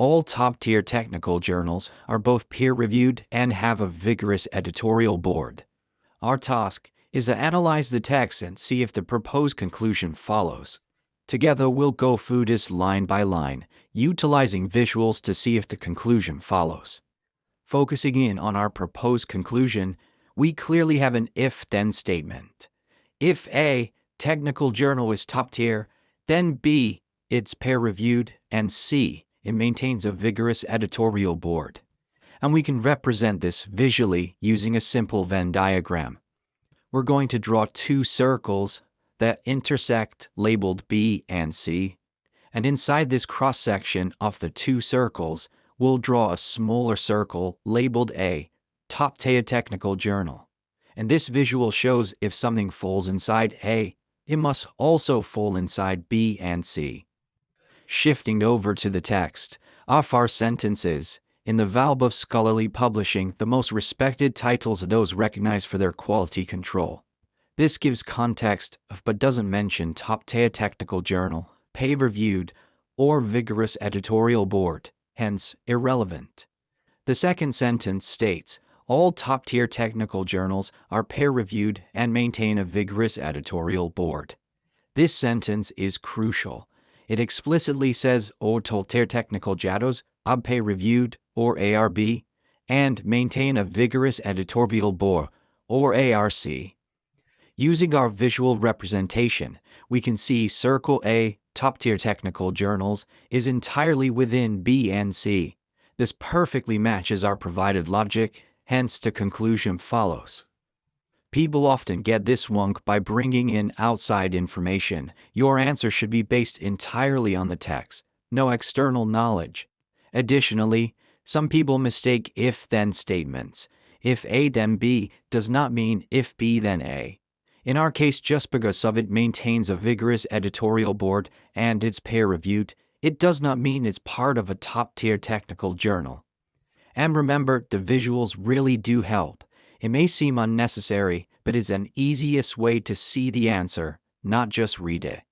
All top-tier technical journals are both peer-reviewed and have a vigorous editorial board. Our task is to analyze the text and see if the proposed conclusion follows. Together, we'll go through this line by line, utilizing visuals to see if the conclusion follows. Focusing in on our proposed conclusion, we clearly have an if-then statement. If A, technical journal is top tier, then B, it's peer-reviewed, and C, it maintains a vigorous editorial board. And we can represent this visually using a simple Venn diagram. We're going to draw two circles that intersect labeled B and C, and inside this cross-section of the two circles, we'll draw a smaller circle labeled A, top-tier technical journal. And this visual shows if something falls inside A, it must also fall inside B and C. Shifting over to the text, our sentences. In the valve of scholarly publishing, the most respected titles are those recognized for their quality control. This gives context of but doesn't mention top-tier technical journal, peer-reviewed, or vigorous editorial board, hence irrelevant. The second sentence states, all top-tier technical journals are peer-reviewed and maintain a vigorous editorial board. This sentence is crucial. It explicitly says all top-tier technical journals are peer-reviewed, or ARB, and maintain a vigorous editorial board, or ARC. Using our visual representation, we can see Circle A, top-tier technical journals, is entirely within B and C. This perfectly matches our provided logic, hence the conclusion follows. People often get this wrong by bringing in outside information. Your answer should be based entirely on the text, no external knowledge. Additionally, some people mistake if-then statements. If A then B does not mean if B then A. In our case, just because of it maintains a vigorous editorial board and it's peer-reviewed, it does not mean it's part of a top-tier technical journal. And remember, the visuals really do help. It may seem unnecessary, but it's an easiest way to see the answer, not just read it.